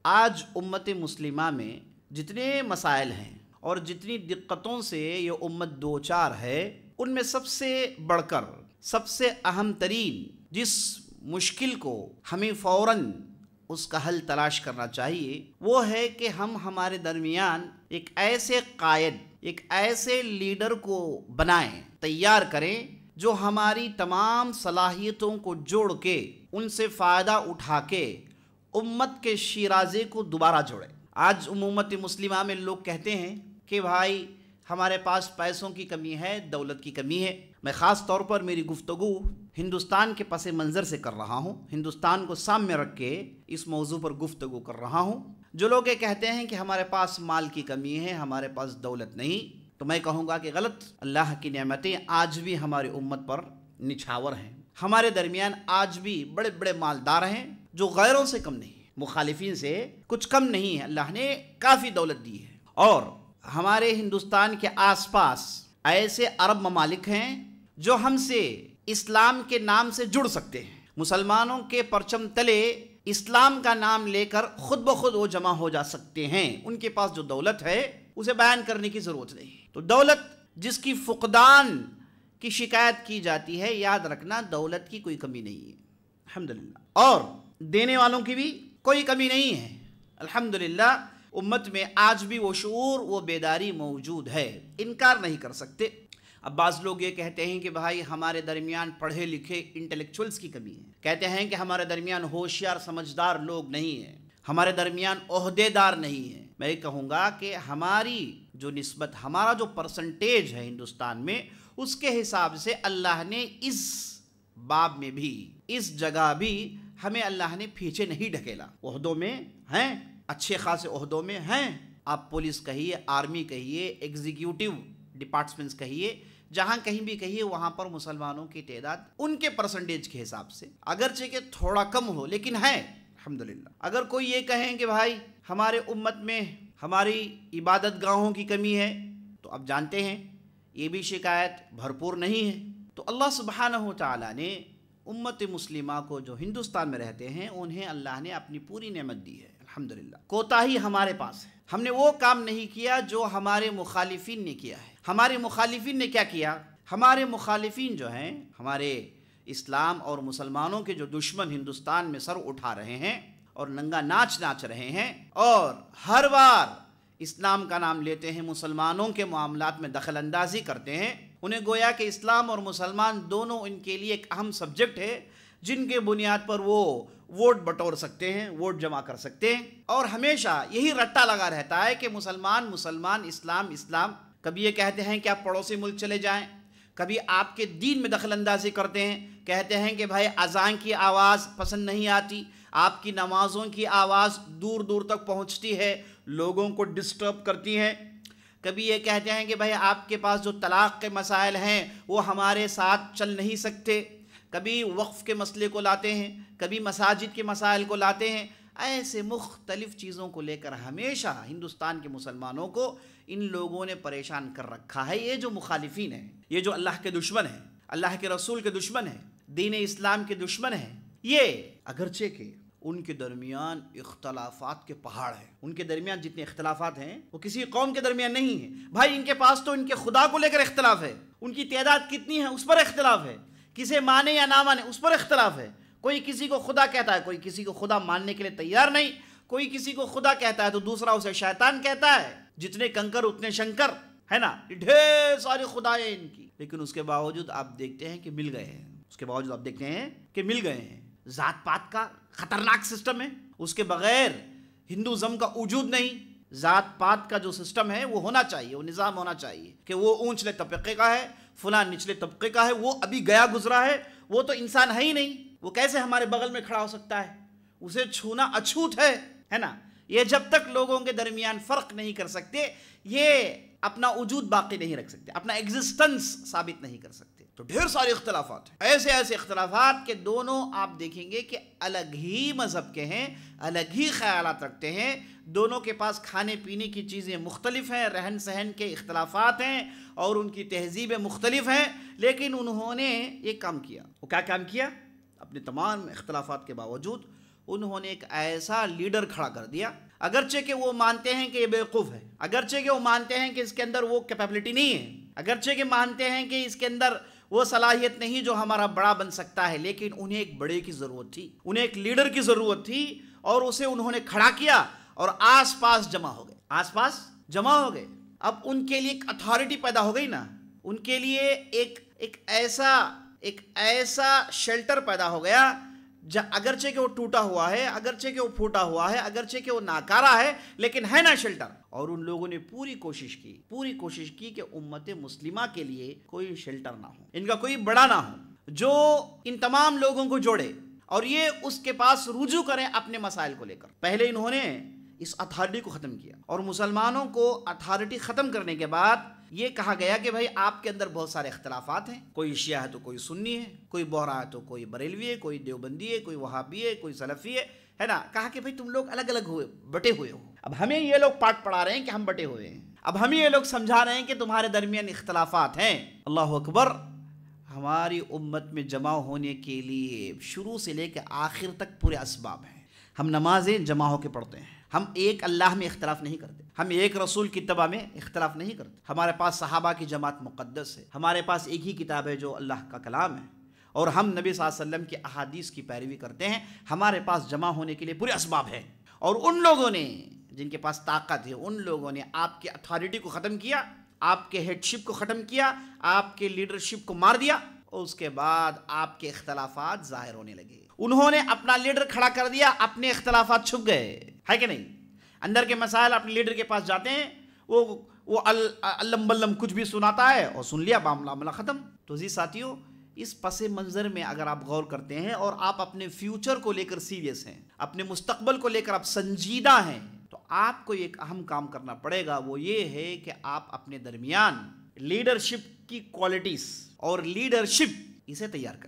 آج امت مسلمہ میں جتنے مسائل ہیں اور جتنی دقتوں سے یہ امت دوچار ہے، ان میں سب سے بڑھ کر سب سے اہم ترین جس مشکل کو ہمیں فوراً اس کا حل تلاش کرنا چاہیے، وہ ہے کہ ہم ہمارے درمیان ایک ایسے قائد، ایک ایسے لیڈر کو بنائیں، تیار کریں جو ہماری تمام صلاحیتوں کو جوڑ کے ان سے فائدہ اٹھا کے امت کے شیرازے کو دوبارہ جوڑے۔ آج امت مسلمہ میں لوگ کہتے ہیں کہ بھائی ہمارے پاس پیسوں کی کمی ہے، دولت کی کمی ہے۔ میں خاص طور پر میری گفتگو ہندوستان کے پس منظر سے کر رہا ہوں، ہندوستان کو سامنے رکھ کے اس موضوع پر گفتگو کر رہا ہوں۔ جو لوگ یہ کہتے ہیں کہ ہمارے پاس مال کی کمی ہے، ہمارے پاس دولت نہیں، تو میں کہوں گا کہ غلط۔ اللہ کی نعمتیں آج بھی ہماری امت پر نچھاور ہیں۔ ہمارے درمیان آج بھی بڑے بڑے مالدار ہیں جو غیروں سے کم نہیں، مخالفین سے کچھ کم نہیں ہے۔ اللہ نے کافی دولت دی ہے، اور ہمارے ہندوستان کے آس پاس ایسے عرب ممالک ہیں جو ہم سے اسلام کے نام سے جڑ سکتے ہیں۔ مسلمانوں کے پرچم تلے اسلام کا نام لے کر خود بخود وہ جمع ہو جا سکتے ہیں۔ ان کے پاس جو دولت ہے اسے بیان کرنے کی ضرورت نہیں۔ تو دولت جس کی فقدان کی شکایت کی جاتی ہے، یاد رکھنا دولت کی کوئی کمی نہیں ہے الحمدللہ، اور دینے والوں کی بھی کوئی کمی نہیں ہے الحمدللہ۔ امت میں آج بھی وہ شعور، وہ بیداری موجود ہے، انکار نہیں کر سکتے۔ اب بعض لوگ یہ کہتے ہیں کہ بھائی ہمارے درمیان پڑھے لکھے انٹلیکچوئلز کی کمی ہے، کہتے ہیں کہ ہمارے درمیان ہوشیار سمجھدار لوگ نہیں ہیں، ہمارے درمیان عہدے دار نہیں ہیں۔ میں کہوں گا کہ ہماری جو نسبت، ہمارا جو پرسنٹیج ہے ہندوستان میں، اس کے حساب سے اللہ نے اس باب میں بھی، اس جگہ بھی ہمیں اللہ نے پیچھے نہیں ڈھکیلا۔ عہدوں میں ہیں، اچھے خاصے عہدوں میں ہیں، آپ پولیس کہیے، آرمی کہیے، ایگزیکیوٹیو ڈپارٹمنٹس کہیے، جہاں کہیں بھی کہیے، وہاں پر مسلمانوں کی تعداد ان کے پرسنٹیج کے حساب سے اگرچہ کہ تھوڑا کم ہو لیکن ہے الحمدللہ۔ اگر کوئی یہ کہیں کہ بھائی ہمارے امت میں ہماری عبادت گاہوں کی کمی ہے، تو اب جانتے ہیں یہ بھی شکایت بھرپور نہیں ہے۔ تو اللہ سبحانہ و تعالیٰ نے امت مسلمہ کو جو ہندوستان میں رہتے ہیں، انہیں اللہ نے اپنی پوری نعمت دی ہے الحمدللہ۔ کوتاہی ہمارے پاس ہے، ہم نے وہ کام نہیں کیا جو ہمارے مخالفین نے کیا ہے۔ ہمارے مخالفین نے کیا کیا؟ ہمارے مخالفین جو ہیں، ہمارے اسلام اور مسلمانوں کے جو دشمن ہندوستان میں سر اٹھا رہے ہیں اور ننگا ناچ ناچ رہے ہیں، اور ہر بار اسلام کا نام لیتے ہیں، مسلمانوں کے معاملات میں دخل اندازی کرتے ہیں، انہیں گویا کہ اسلام اور مسلمان دونوں ان کے لیے ایک اہم سبجیکٹ ہے جن کے بنیاد پر وہ ووٹ بٹور سکتے ہیں، ووٹ جمع کر سکتے ہیں، اور ہمیشہ یہی رٹا لگا رہتا ہے کہ مسلمان مسلمان، اسلام اسلام۔ کبھی یہ کہتے ہیں کہ آپ پڑوسی ملک چلے جائیں، کبھی آپ کے دین میں دخل اندازی کرتے ہیں، کہتے ہیں کہ بھائی اذان کی آواز پسند نہیں آتی، آپ کی نمازوں کی آواز دور دور تک پہنچتی ہے، لوگوں کو ڈسٹرب کرتی ہے۔ کبھی یہ کہتے ہیں کہ بھائی آپ کے پاس جو طلاق کے مسائل ہیں وہ ہمارے ساتھ چل نہیں سکتے، کبھی وقف کے مسئلے کو لاتے ہیں، کبھی مساجد کے مسائل کو لاتے ہیں۔ ایسے مختلف چیزوں کو لے کر ہمیشہ ہندوستان کے مسلمانوں کو ان لوگوں نے پریشان کر رکھا ہے۔ یہ جو مخالفین ہیں، یہ جو اللہ کے دشمن ہیں، اللہ کے رسول کے دشمن ہیں، دین اسلام کے دشمن ہیں، یہ اگرچہ کہ ان کے درمیان اختلافات کے پہاڑ ہیں، ان کے درمیان جتنے اختلافات ہیں وہ کسی قوم کے درمیان نہیں ہیں۔ بھائی ان کے پاس تو ان کے خدا کو لے کر اختلاف ہے، ان کی تعداد کتنی ہے اس پر اختلاف ہے، کسے مانے یا نہ مانے اس پر اختلاف ہے۔ کوئی کسی کو خدا کہتا ہے، کوئی کسی کو خدا ماننے کے لیے تیار نہیں، کوئی کسی کو خدا کہتا ہے تو دوسرا اسے شیطان کہتا ہے۔ جتنے کنکر اتنے شنکر، ہے نا، ڈھیر ساری خدائیں ان کی، لیکن اس کے باوجود آپ دیکھتے ہیں کہ مل گئے ہیں، اس کے باوجود آپ دیکھتے ہیں کہ مل گئے ہیں۔ ذات پات کا خطرناک سسٹم ہے، اس کے بغیر ہندوازم کا وجود نہیں۔ ذات پات کا جو سسٹم ہے وہ ہونا چاہیے، وہ نظام ہونا چاہیے کہ وہ اونچلے طبقے کا ہے، فلاں نچلے طبقے کا ہے، وہ ابھی گیا گزرا ہے، وہ تو انسان ہے ہی نہیں، وہ کیسے ہمارے بغل میں کھڑا ہو سکتا ہے؟ اسے چھونا اچھوت ہے نا۔ یہ جب تک لوگوں کے درمیان فرق نہیں کر سکتے، یہ اپنا وجود باقی نہیں رکھ سکتے، اپنا ایگزسٹنس ثابت نہیں کر سکتے۔ تو ڈھیر سارے اختلافات ہیں، ایسے اختلافات کہ دونوں آپ دیکھیں گے کہ الگ ہی مذہب کے ہیں، الگ ہی خیالات رکھتے ہیں، دونوں کے پاس کھانے پینے کی چیزیں مختلف ہیں، رہن سہن کے اختلافات ہیں، اور ان کی تہذیبیں مختلف ہیں، لیکن انہوں نے ایک کام کیا۔ وہ کیا کام کیا؟ اپنے تمام اختلافات کے باوجود انہوں نے ایک ایسا لیڈر کھڑا کر دیا، اگرچہ کہ وہ مانتے ہیں کہ یہ بیوقوف ہے، اگرچہ کہ وہ مانتے ہیں کہ اس کے اندر وہ کیپیبلٹی نہیں ہے، اگرچہ کہ مانتے ہیں کہ اس کے اندر وہ صلاحیت نہیں جو ہمارا بڑا بن سکتا ہے، لیکن انہیں ایک بڑے کی ضرورت تھی، انہیں ایک لیڈر کی ضرورت تھی، اور اسے انہوں نے کھڑا کیا اور آس پاس جمع ہو گئے، آس پاس جمع ہو گئے۔ اب ان کے لیے ایک اتھارٹی پیدا ہو گئی نا، ان کے لیے ایک ایسا شیلٹر پیدا ہو گیا، اگرچہ کہ وہ ٹوٹا ہوا ہے، اگرچہ کہ وہ پھوٹا ہوا ہے، اگرچہ کہ وہ ناکارہ ہے، لیکن ہے نا شیلٹر۔ اور ان لوگوں نے پوری کوشش کی کہ امت مسلمہ کے لیے کوئی شیلٹر نہ ہو، ان کا کوئی بڑا نہ ہو جو ان تمام لوگوں کو جوڑے اور یہ اس کے پاس رجوع کریں اپنے مسائل کو لے کر۔ پہلے انہوں نے اس اتھارٹی کو ختم کیا، اور مسلمانوں کو اتھارٹی ختم کرنے کے بعد یہ کہا گیا کہ بھائی آپ کے اندر بہت سارے اختلافات ہیں، کوئی شیعہ ہے تو کوئی سنی ہے، کوئی بہرا ہے تو کوئی بریلوی ہے، کوئی دیوبندی ہے، کوئی وہابی ہے، کوئی سلفی ہے نا۔ کہا کہ بھائی تم لوگ الگ الگ ہوئے، بٹے ہوئے ہو۔ اب ہمیں یہ لوگ پاٹ پڑھا رہے ہیں کہ ہم بٹے ہوئے ہیں، اب ہمیں یہ لوگ سمجھا رہے ہیں کہ تمہارے درمیان اختلافات ہیں۔ اللہ اکبر! ہماری امت میں جمع ہونے کے لیے شروع سے لے کے آخر تک پورے اسباب ہیں۔ ہم نمازیں جمع ہو کے پڑھتے ہیں، ہم ایک اللہ میں اختلاف نہیں کرتے، ہم ایک رسول کی اتباع میں اختلاف نہیں کرتے، ہمارے پاس صحابہ کی جماعت مقدس ہے، ہمارے پاس ایک ہی کتاب ہے جو اللہ کا کلام ہے، اور ہم نبی صلی اللہ علیہ وسلم کی احادیث کی پیروی کرتے ہیں۔ ہمارے پاس جمع ہونے کے لیے پورے اسباب ہیں، اور ان لوگوں نے جن کے پاس طاقت ہے، ان لوگوں نے آپ کی اتھارٹی کو ختم کیا، آپ کے ہیڈشپ کو ختم کیا، آپ کے لیڈرشپ کو مار دیا، اور اس کے بعد آپ کے اختلافات ظاہر ہونے لگے۔ انہوں نے اپنا لیڈر کھڑا کر دیا، اپنے اختلافات چھپ گئے، ہے کہ نہیں؟ اندر کے مسائل اپنے لیڈر کے پاس جاتے ہیں، وہ علم بلم کچھ بھی سناتا ہے اور سن لیا، معاملہ ختم۔ تو جی ساتھیوں، اس پس منظر میں اگر آپ غور کرتے ہیں اور آپ اپنے فیوچر کو لے کر سیریس ہیں، اپنے مستقبل کو لے کر آپ سنجیدہ ہیں، تو آپ کو ایک اہم کام کرنا پڑے گا، وہ یہ ہے کہ آپ اپنے درمیان لیڈرشپ کی کوالٹیز اور لیڈرشپ اسے تیار کریں۔